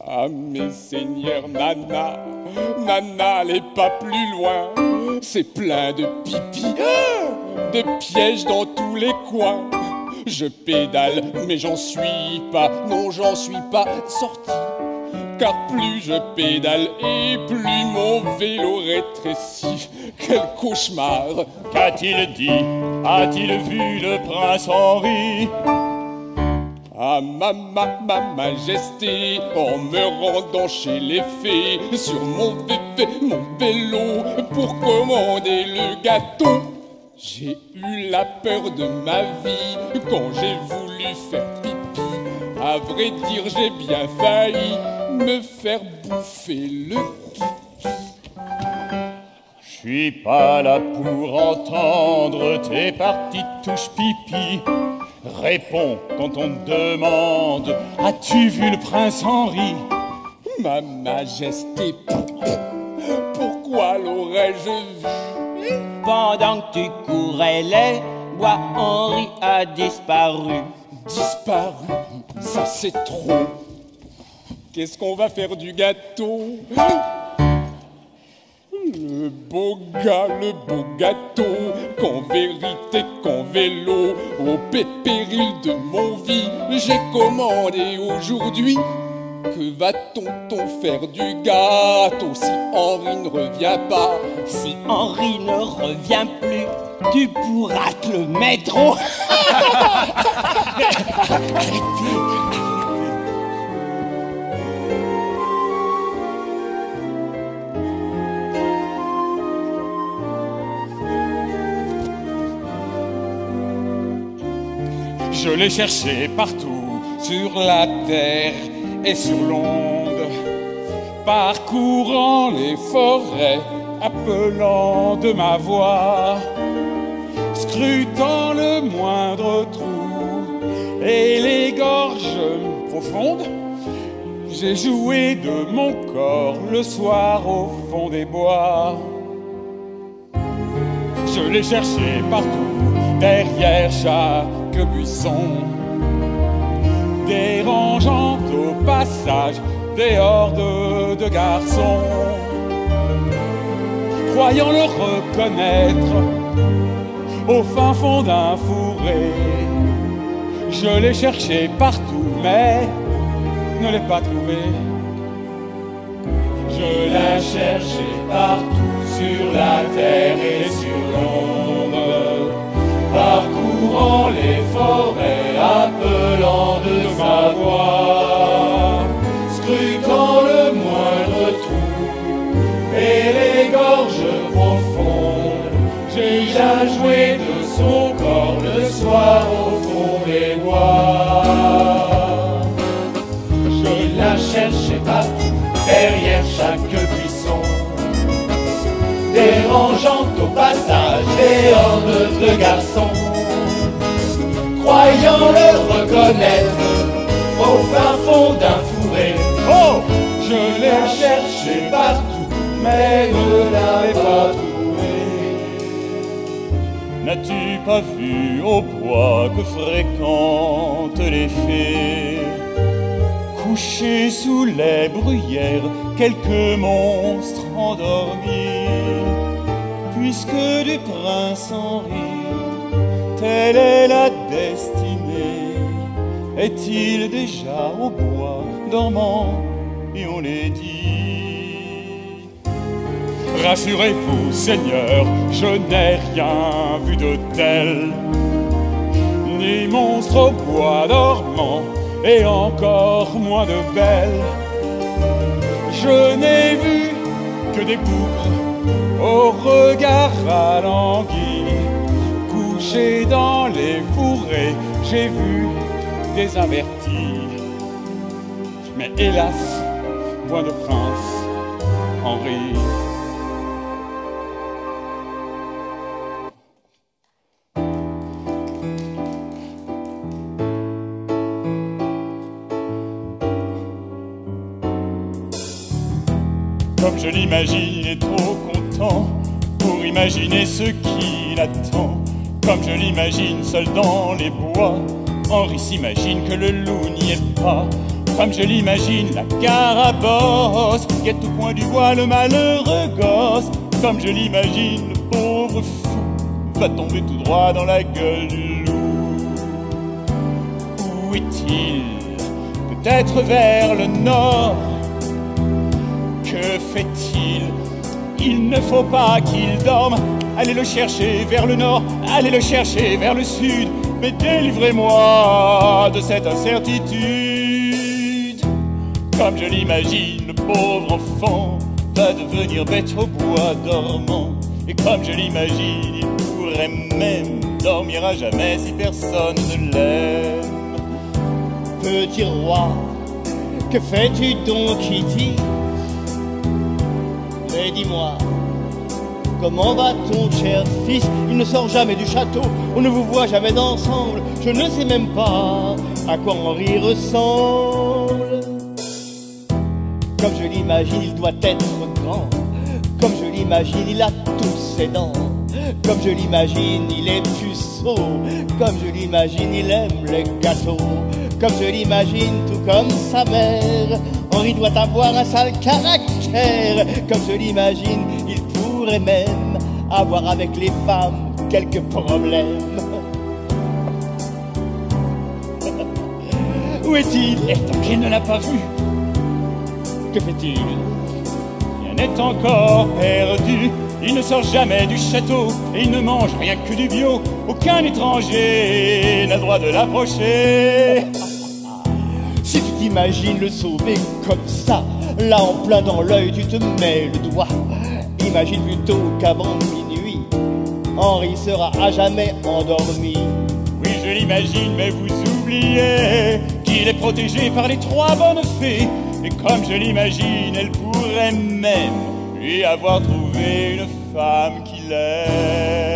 Ah mes seigneurs, Nana, Nana, allez pas plus loin. C'est plein de pipi, de pièges dans tous les coins. Je pédale, mais j'en suis pas, non j'en suis pas sorti. Car plus je pédale et plus mon vélo rétrécit. Quel cauchemar! Qu'a-t-il dit? A-t-il vu le prince Henri? Ah ma majesté, en me rendant chez les fées, sur mon vélo, pour commander le gâteau, j'ai eu la peur de ma vie quand j'ai voulu faire pipi. À vrai dire, j'ai bien failli me faire bouffer le kiki. Je suis pas là pour entendre tes parties touches pipi. Réponds quand on te demande: as-tu vu le prince Henri? Ma majesté, pourquoi l'aurais-je vu? Pendant que tu courais les bois, Henri a disparu. Disparu, ça c'est trop. Qu'est-ce qu'on va faire du gâteau? Le beau gâteau, qu'en vérité, qu'en vélo, au péril de mon vie, j'ai commandé aujourd'hui. Que va-t-on faire du gâteau si Henri ne revient pas? Si Henri ne revient plus, tu pourras te le mettre au... Je l'ai cherché partout, sur la terre et sur l'onde, parcourant les forêts, appelant de ma voix, scrutant le moindre trou et les gorges profondes. J'ai joué de mon corps le soir au fond des bois. Je l'ai cherché partout, derrière chaque buisson, dérangeant au passage des hordes de garçons. Croyant le reconnaître au fin fond d'un fourré, je l'ai cherché partout mais ne l'ai pas trouvé. Je l'ai cherché partout, sur la terre et sur l'onde, parcourant les forêts, appelant de sa voix, scrutant le moindre trou et les gorges profondes. J'ai déjà joué de son corps le soir au fond des bois. Je la cherchais partout, derrière chaque buisson, dérangeant au passage des hordes de garçons. Croyant le reconnaître au fin fond d'un fourré, oh, je l'ai cherché partout, mais ne l'avais pas trouvé. N'as-tu pas vu au bois que fréquentent les fées, couchés sous les bruyères, quelques monstres endormis? Puisque du prince Henri, telle est la destinée, est-il déjà au bois dormant, et on les dit? Rassurez-vous, Seigneur, je n'ai rien vu de tel, ni monstre au bois dormant, et encore moins de belles. Je n'ai vu que des poupes au regard alangui, couchés dans les fourrés. J'ai vu des avertis, mais hélas, point de prince Henri. Comme je l'imagine, est trop content pour imaginer ce qui l'attend. Comme je l'imagine seul dans les bois, Henri s'imagine que le loup n'y est pas. Comme je l'imagine, la carabosse guette au coin du bois le malheureux gosse. Comme je l'imagine, le pauvre fou va tomber tout droit dans la gueule du loup. Où est-il? Peut-être vers le nord. Que fait-il? Il ne faut pas qu'il dorme. Allez le chercher vers le nord, allez le chercher vers le sud, mais délivrez-moi de cette incertitude. Comme je l'imagine, le pauvre enfant va devenir bête au bois dormant. Et comme je l'imagine, il pourrait même dormir à jamais si personne ne l'aime. Petit roi, que fais-tu donc ici? Mais dis-moi, comment va ton cher fils? Il ne sort jamais du château, on ne vous voit jamais ensemble. Je ne sais même pas à quoi Henri ressemble. Comme je l'imagine, il doit être grand. Comme je l'imagine, il a toutes ses dents. Comme je l'imagine, il est puceau. Comme je l'imagine, il aime les gâteaux. Comme je l'imagine, tout comme sa mère, Henri doit avoir un sale caractère. Comme je l'imagine, il pourrait même avoir avec les femmes quelques problèmes. Où est-il? Et tant qu'il ne l'a pas vu, Que fait-il? rien n'est encore perdu. Il ne sort jamais du château et il ne mange rien que du bio. Aucun étranger n'a le droit de l'approcher. Si tu t'imagines le sauver comme ça, là en plein dans l'œil tu te mets le doigt. Imagine plutôt qu'avant minuit, Henri sera à jamais endormi. Oui, je l'imagine, mais vous oubliez qu'il est protégé par les 3 bonnes fées. Et comme je l'imagine, elle pourrait même lui avoir trouvé une femme qu'il aime.